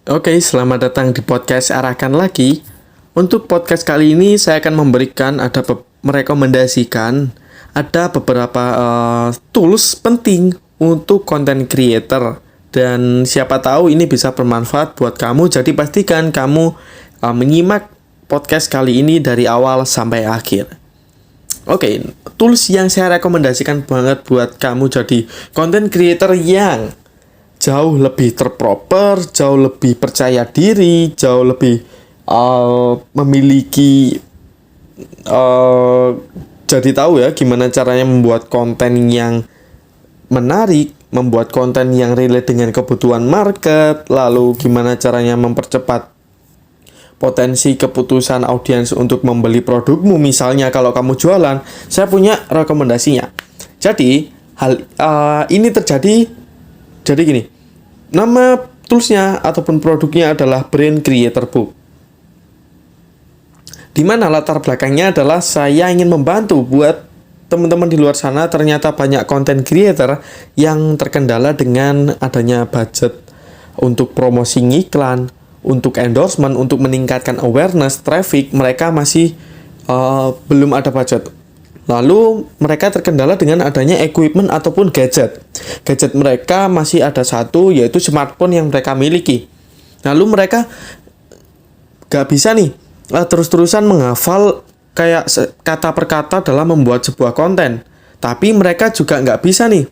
Oke, selamat datang di podcast Arahkan Lagi. Untuk podcast kali ini saya akan memberikan merekomendasikan ada beberapa tools penting untuk content creator dan siapa tahu ini bisa bermanfaat buat kamu. Jadi pastikan kamu menyimak podcast kali ini dari awal sampai akhir. Oke, tools yang saya rekomendasikan banget buat kamu jadi content creator yang jauh lebih terproper, jauh lebih percaya diri, jauh lebih memiliki jadi tahu ya gimana caranya membuat konten yang menarik, membuat konten yang relate dengan kebutuhan market, lalu gimana caranya mempercepat potensi keputusan audiens untuk membeli produkmu. Misalnya kalau kamu jualan, saya punya rekomendasinya. Jadi hal ini terjadi. Jadi gini, nama toolsnya ataupun produknya adalah Brain Creator Book. Dimana latar belakangnya adalah saya ingin membantu buat teman-teman di luar sana. Ternyata banyak content creator yang terkendala dengan adanya budget untuk promosi iklan, untuk endorsement, untuk meningkatkan awareness, traffic. Mereka masih belum ada budget. Lalu mereka terkendala dengan adanya equipment ataupun gadget. Gadget mereka masih ada satu, yaitu smartphone yang mereka miliki. Lalu mereka gak bisa nih terus-terusan menghafal kayak kata per kata dalam membuat sebuah konten. Tapi mereka juga gak bisa nih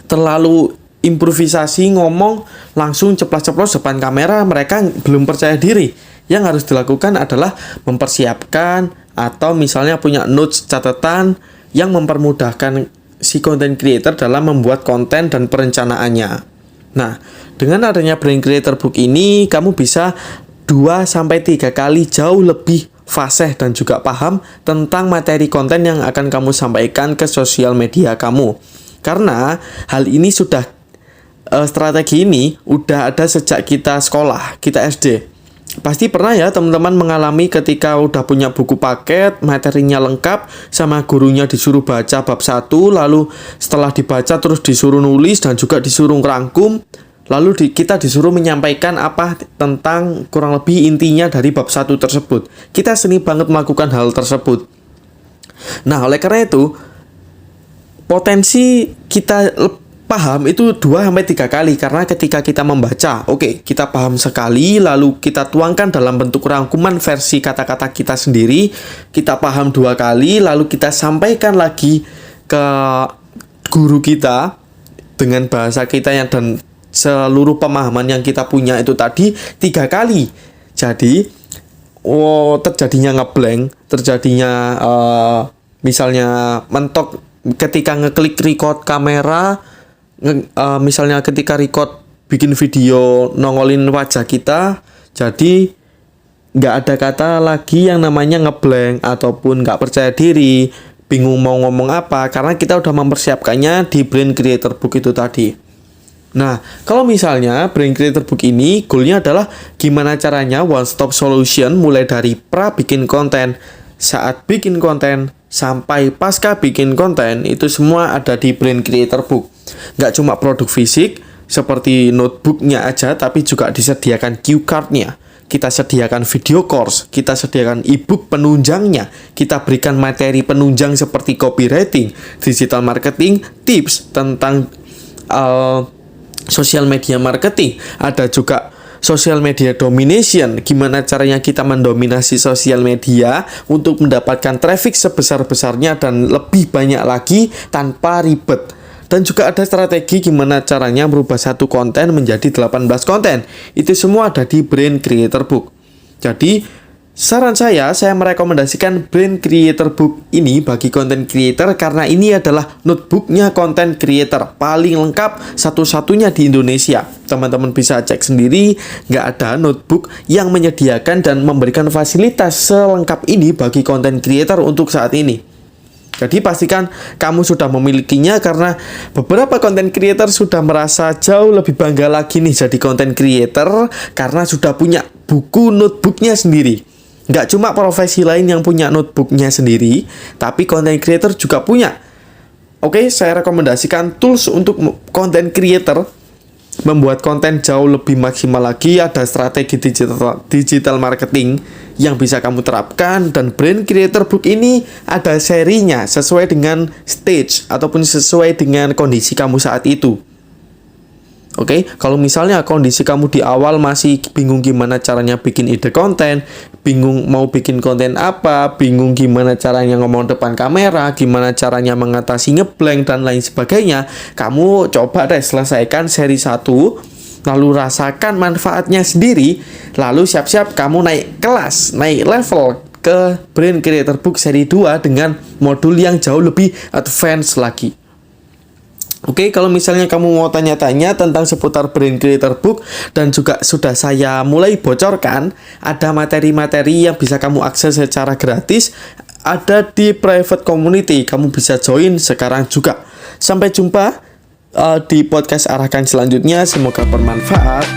terlalu improvisasi ngomong langsung ceplos-ceplos depan kamera. Mereka belum percaya diri. Yang harus dilakukan adalah mempersiapkan atau misalnya punya notes catatan yang mempermudahkan si content creator dalam membuat konten dan perencanaannya. Nah, dengan adanya Brain Creator Book ini, kamu bisa 2-3 kali jauh lebih fasih dan juga paham tentang materi konten yang akan kamu sampaikan ke sosial media kamu. Karena hal ini sudah, strategi ini udah ada sejak kita sekolah, kita SD. Pasti pernah ya teman-teman mengalami ketika udah punya buku paket, materinya lengkap, sama gurunya disuruh baca bab 1, lalu setelah dibaca terus disuruh nulis dan juga disuruh ngerangkum, lalu kita disuruh menyampaikan apa tentang kurang lebih intinya dari bab 1 tersebut. Kita sering banget melakukan hal tersebut. Nah, oleh karena itu, potensi kita paham itu 2-3 kali, karena ketika kita membaca, kita paham sekali, lalu kita tuangkan dalam bentuk rangkuman versi kata-kata kita sendiri, kita paham 2 kali, lalu kita sampaikan lagi ke guru kita dengan bahasa kita yang dan seluruh pemahaman yang kita punya itu tadi 3 kali. Jadi terjadinya ngeblank, terjadinya misalnya mentok ketika ngeklik record kamera. Misalnya ketika record bikin video nongolin wajah kita, jadi nggak ada kata lagi yang namanya ngeblank ataupun nggak percaya diri, bingung mau ngomong apa, karena kita udah mempersiapkannya di Brain Creator Book itu tadi. Nah, kalau misalnya Brain Creator Book ini goalnya adalah gimana caranya one stop solution mulai dari bikin konten, saat bikin konten, sampai pasca bikin konten, itu semua ada di Brain Creator Book. Nggak cuma produk fisik seperti notebooknya aja, tapi juga disediakan cue card-nya. Kita sediakan video course, kita sediakan ebook penunjangnya, kita berikan materi penunjang seperti copywriting, digital marketing, tips tentang social media marketing. Ada juga social media domination, gimana caranya kita mendominasi sosial media untuk mendapatkan traffic sebesar-besarnya dan lebih banyak lagi tanpa ribet. Dan juga ada strategi gimana caranya merubah satu konten menjadi 18 konten. Itu semua ada di Brain Creator Book. Jadi, saran saya merekomendasikan Brain Creator Book ini bagi content creator karena ini adalah notebooknya content creator paling lengkap satu-satunya di Indonesia. Teman-teman bisa cek sendiri, nggak ada notebook yang menyediakan dan memberikan fasilitas selengkap ini bagi content creator untuk saat ini. Jadi pastikan kamu sudah memilikinya, karena beberapa content creator sudah merasa jauh lebih bangga lagi nih jadi content creator karena sudah punya buku notebooknya sendiri. Nggak cuma profesi lain yang punya notebooknya sendiri, tapi content creator juga punya. Saya rekomendasikan tools untuk content creator membuat konten jauh lebih maksimal lagi, ada strategi digital marketing yang bisa kamu terapkan. Dan Brand Creator Book ini ada serinya sesuai dengan stage ataupun sesuai dengan kondisi kamu saat itu. Oke, kalau misalnya kondisi kamu di awal masih bingung gimana caranya bikin ide konten, bingung mau bikin konten apa, bingung gimana caranya ngomong depan kamera, gimana caranya mengatasi ngeblank dan lain sebagainya, kamu coba deh selesaikan seri 1, lalu rasakan manfaatnya sendiri, lalu siap-siap kamu naik kelas, naik level ke Brand Creator Book seri 2 dengan modul yang jauh lebih advance lagi. Oke, kalau misalnya kamu mau tanya-tanya tentang seputar Brand Creator Book dan juga sudah saya mulai bocorkan, ada materi-materi yang bisa kamu akses secara gratis, ada di private community, kamu bisa join sekarang juga. Sampai jumpa di podcast Arahkan selanjutnya, semoga bermanfaat.